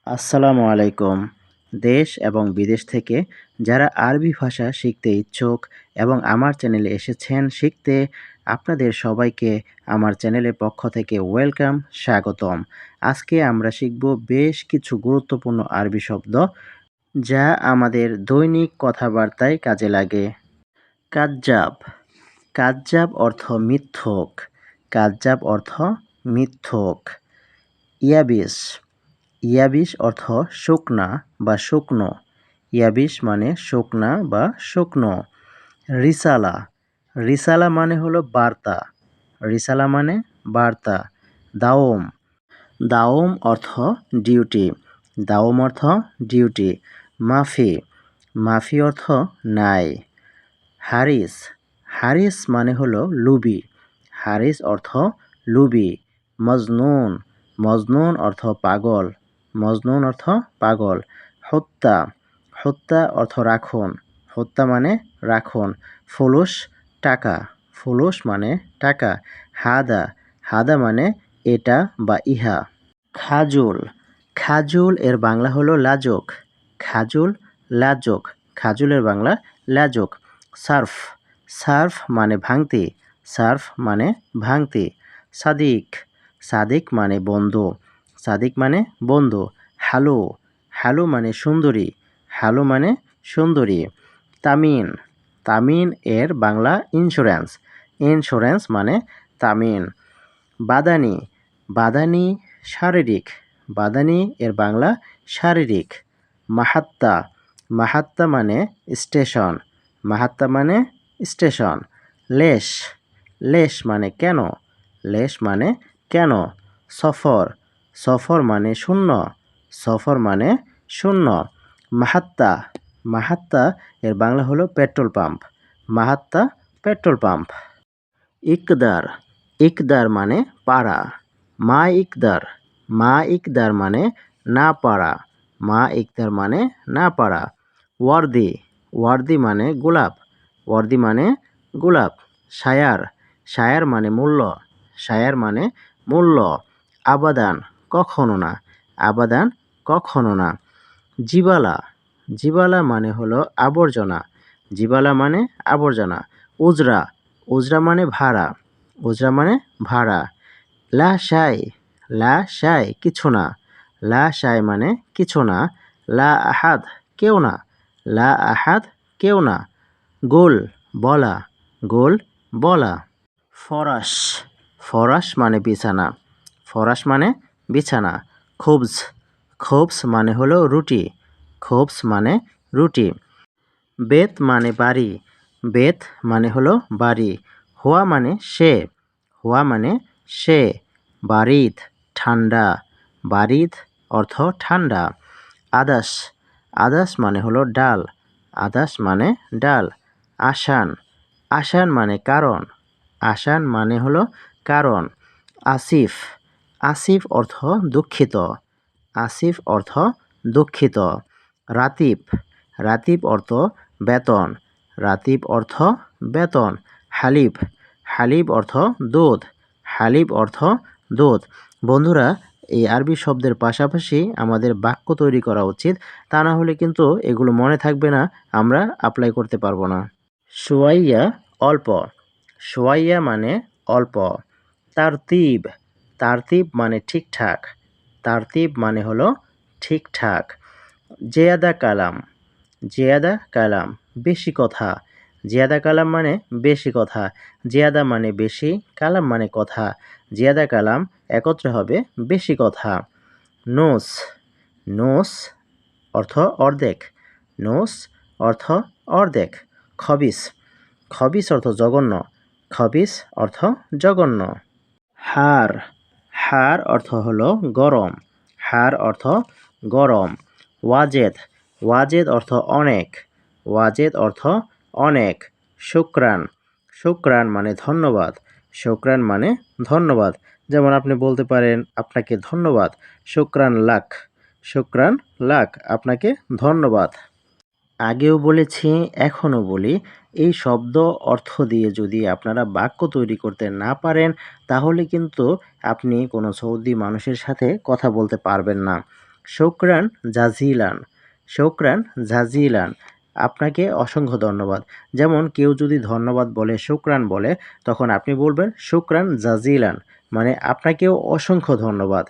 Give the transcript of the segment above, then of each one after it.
আসসালামু আলাইকুম। দেশ এবং বিদেশ থেকে যারা আরবি ভাষা শিখতে ইচ্ছুক এবং আমার চ্যানেলে এসেছেন শিখতে, আপনাদের সবাইকে আমার চ্যানেলের পক্ষ থেকে ওয়েলকাম, স্বাগতম। আজকে আমরা শিখব বেশ কিছু গুরুত্বপূর্ণ আরবি শব্দ, যা আমাদের দৈনিক কথাবার্তায় কাজে লাগে। কায্যাব। কায্যাব অর্থ মিথ্যুক। কায্যাব অর্থ মিথ্যুক। ইয়াবিস। ইয়াবিস অর্থ শুকনা বা শুকনো। ইয়াবিস মানে শুকনা বা শুকনো। রিসালা। রিসালা মানে হলো বার্তা। রিসালা মানে বার্তা। দাওম। দাওম অর্থ ডিউটি। দাওম অর্থ ডিউটি। মাফি। মাফি অর্থ নাই। হারিস। হারিস মানে হলো লুবি। হারিস অর্থ লুবি। মজনুন। মজনুন অর্থ পাগল। মজনুন অর্থ পাগল। হত্যা। হত্যা অর্থ রাখুন। হত্যা মানে রাখুন। ফুলুস টাকা। ফুলুস মানে টাকা। হাদা। হাদা মানে এটা বা ইহা। খাজুল। খাজুল এর বাংলা হলো লাজুক। খাজুল লাজুক। খাজুলের বাংলা লাজুক। সার্ফ। সার্ফ মানে ভাঙতি। সার্ফ মানে ভাঙতি। সাদিক। সাদিক মানে বন্ধু। সাদিক মানে বন্ধু। হ্যালো। হ্যালো মানে সুন্দরী। হ্যালো মানে সুন্দরী। তামিন। তামিন এর বাংলা ইন্স্যুরেন্স। ইন্স্যুরেন্স মানে তামিন। বাদানি। বাদানি শারীরিক। বাদানি এর বাংলা শারীরিক। মাহাত্তা। মাহাত্তা মানে স্টেশন। মাহাত্তা মানে স্টেশন। লেশ। লেশ মানে কেন। লেশ মানে কেন। সফর। সফর মানে শূন্য। সফর মানে শূন্য। মাহাত্তা। মাহাত্তা এর বাংলা হলো petrol pump. Mahatta petrol pump. ইকদার। ইকদার মানে পারা। মা ইকদার। মা ইকদার মানে না পারা। মা ইকদার মানে না পারা। ওয়ার্দি। ওয়ার্দি মানে গোলাপ। ওয়ার্দি মানে গোলাপ। শায়ার। শায়ার মানে মূল্য। শায়ার মানে মূল্য। আবাদান। কখনো না। আবাদান কখনো না। জিবালা। জিবালা মানে হলো আবর্জনা। জিবালা মানে আবর্জনা। উজরা। উজরা মানে ভাড়া। উজরা মানে ভাড়া। লা শাই। লা শাই কিছু না। লা শাই মানে কিছু না। লা আহাদ কেউ না। লা আহাদ কেউ না। গোল বলা। গোল বলা। ফরাশ। ফরাশ মানে বিছানা। ফরাশ মানে বিছানা। খুবজ। খুবজ মানে হলো রুটি। খুবজ মানে রুটি। বেত মানে বাড়ি। বেত মানে হলো বাড়ি। হুয়া মানে সে। হুয়া মানে সে। বারিদ ঠান্ডা। বারিদ অর্থ ঠান্ডা। আদাস। আদাস মানে হলো ডাল। আদাস মানে ডাল। আসান। আসান মানে কারণ। আসান মানে হলো কারণ। আসিফ। আসিফ অর্থ দুঃখিত। আসিফ অর্থ দুঃখিত। রাতিব। রাতিব অর্থ বেতন। রাতিব অর্থ বেতন। হালিব। হালিব অর্থ দুধ। হালিব অর্থ দুধ। বন্ধুরা, এই আরবি শব্দের পাশাপাশি আমাদের বাক্য তৈরি করা উচিত। তা না হলে কিন্তু এগুলো মনে থাকবে না, আমরা অ্যাপ্লাই করতে পারবো না। শুয়াইয়া অল্প। শুয়াইয়া মানে অল্প। তারতিব। তারতিব মানে ঠিকঠাক। তারতিব মানে হলো ঠিকঠাক। জিয়াদা কালাম। জিয়াদা কালাম বেশি কথা। জিয়াদা কালাম মানে বেশি কথা। জিয়াদা মানে বেশি, কালাম মানে কথা। জিয়াদা কালাম একত্রে হবে বেশি কথা। নোস। নোস অর্থ অর্ধেক। নোস অর্থ অর্ধেক। খবিস। খবিস অর্থ জঘন্য। খবিস অর্থ জঘন্য। হার। হার অর্থ হলো গরম। হার অর্থ গরম। ওয়াজেদ। ওয়াজেদ অর্থ অনেক। ওয়াজেদ অর্থ অনেক। শুক্রান। শুক্রান মানে ধন্যবাদ। শুক্রান মানে ধন্যবাদ। যেমন আপনি বলতে পারেন আপনাকে ধন্যবাদ। শুক্রান লাক। শুক্রান লাক আপনাকে ধন্যবাদ। আগেও বলেছি, এখনও বলি, এই শব্দ অর্থ দিয়ে যদি আপনারা বাক্য তৈরি করতে না পারেন, তাহলে কিন্তু আপনি কোনো সৌদি মানুষের সাথে কথা বলতে পারবেন না। শুকরান জাজিলান, শুকরান জাজিলান, আপনাকে অসংখ্য ধন্যবাদ। যেমন কেউ যদি ধন্যবাদ বলে, শুকরান বলে, তখন আপনি বলবেন শুকরান জাজিলান, মানে আপনাকেও অসংখ্য ধন্যবাদ।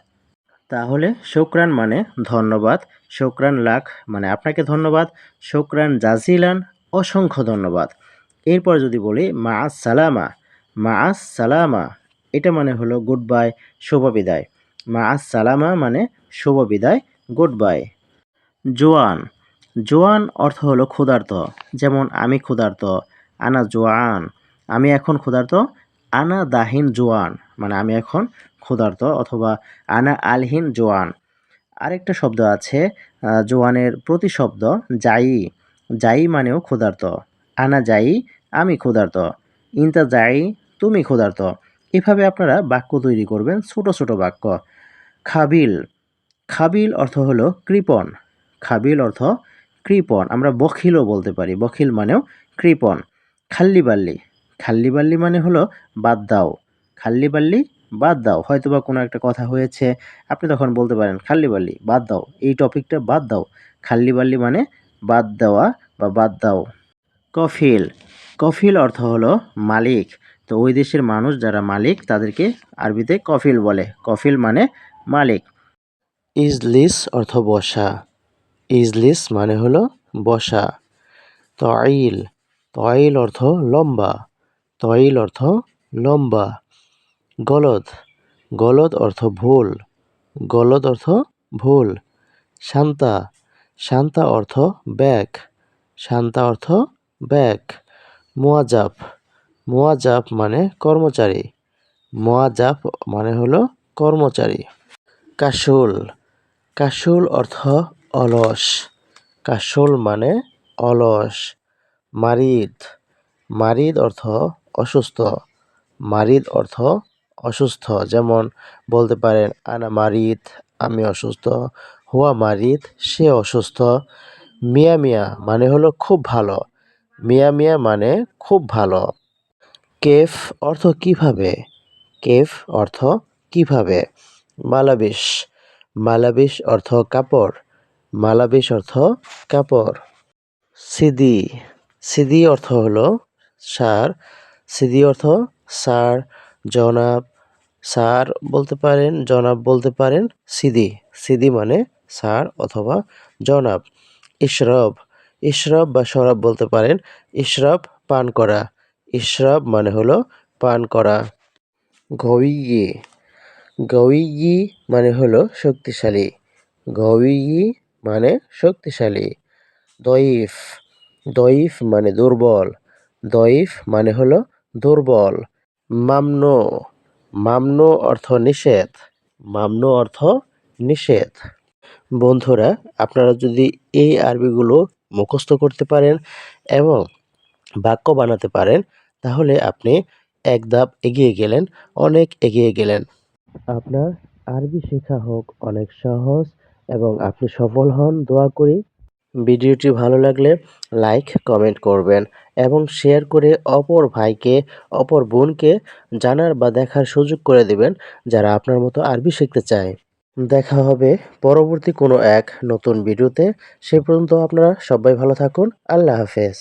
তাহলে শুকরান মানে ধন্যবাদ, শুকরান লাখ মানে আপনাকে ধন্যবাদ, শুকরান জাজিলান অসংখ্য ধন্যবাদ। এরপর যদি বলি মাআস সালামা, মাআস সালামা, এটা মানে হলো গুড বাই, শুভ বিদায়। মাআস সালামা মানে শুভ বিদায়, গুড বাই। জোয়ান, জোয়ান অর্থ হলো ক্ষুধার্ত। যেমন আমি ক্ষুধার্ত, আনা জোয়ান, আমি এখন ক্ষুধার্ত। আনা দাহিন জোয়ান, মানে আমি এখন ক্ষুধার্ত, অথবা আনা আলহিন জোয়ান। আরেকটা শব্দ আছে জোয়ানের প্রতিশব্দ যাই, যাই মানেও ক্ষুধার্ত। আনা যাই, আমি ক্ষুধার্ত। ইনতা যাই, তুমি ক্ষুধার্ত। এভাবে আপনারা বাক্য তৈরি করবেন, ছোট ছোট বাক্য। খাবিল, খাবিল অর্থ হলো কৃপণ, খাবিল অর্থ কৃপণ, আমরা বখিলও বলতে পারি, বখিল মানেও কৃপণ। খাল্লিবাল্লি, খাল্লিবাল্লি মানে হলো বাদ দাও, খাল্লিবাল্লি বাদ দাও, হয়তোবা কোনো একটা কথা হয়েছে, আপনি তখন বলতে পারেন খাল্লিবাল্লি বাদ দাও, এই টপিকটা বাদ দাও। খাল্লিবাল্লি মানে বাদ দেওয়া বা বাদ দাও। কফিল, কফিল অর্থ হলো মালিক। তো ওই দেশের মানুষ যারা মালিক তাদেরকে আরবিতে কফিল বলে, কফিল মানে মালিক। ইজলিস অর্থ বসা, ইজলিস মানে হলো বসা। তঈল, তঈল অর্থ লম্বা, তঈল অর্থ লম্বা। গলদ, গলদ অর্থ ভুল, গলদ অর্থ ভুল। শান্তা, শান্তা অর্থ ব্যাগ, শান্তা অর্থ ব্যাগ। মুয়াজাব, মুয়াজাব মানে কর্মচারী, মুয়াজাব মানে হলো কর্মচারী। কাশুল, কাশুল অর্থ অলস, কাশুল মানে অলস। মারিদ, মারিদ অর্থ অসুস্থ, মারিদ অর্থ অসুস্থ। যেমন বলতে পারেন আনা মারিদ, আমি অসুস্থ। হুয়া মারিদ, সে অসুস্থ। মিয়া মিয়া মানে হলো খুব ভালো, মিয়া মিয়া মানে খুব ভালো। কেফ অর্থ কিভাবে, কেফ অর্থ কিভাবে। মালাবিশ, মালাবিশ অর্থ কাপড়, মালাবিশ অর্থ কাপড়। সিদি, সিদি অর্থ হলো স্যার, সিদি অর্থ স্যার, জনাব, স্যার বলতে পারেন, জনাব বলতে পারেন। সিদি, সিদি মানে স্যার অথবা জনাব। ইশরব, ইশরব বা শরাব বলতে পারেন, ইশরব পান করা, ইশরব মানে হলো পান করা। গওয়িয়্যি, গওয়িয়্যি মানে হলো শক্তিশালী, গওয়িয়্যি মানে শক্তিশালী। দইফ, দইফ মানে দুর্বল, দইফ মানে হলো দুর্বল। মামনু, মামনু অর্থ নিষেধ, মামনু অর্থ নিষেধ। বন্ধুরা, আপনারা যদি এই আরবিগুলো মুখস্থ করতে পারেন এবং বাক্য বানাতে পারেন, তাহলে আপনি এক ধাপ এগিয়ে গেলেন, অনেক এগিয়ে গেলেন। আপনার আরবি শেখা হোক অনেক সহজ এবং আপনি সফল হন, দোয়া করি। ভিডিওটি ভালো লাগলে লাইক কমেন্ট করবেন এবং শেয়ার করে অপর ভাইকে, অপর বোনকে জানার বা দেখার সুযোগ করে দেবেন যারা আপনার মতো আরবি শিখতে চায়। দেখা হবে পরবর্তী কোনো এক নতুন ভিডিওতে। সে পর্যন্ত আপনারা সবাই ভালো থাকুন। আল্লাহ হাফেজ।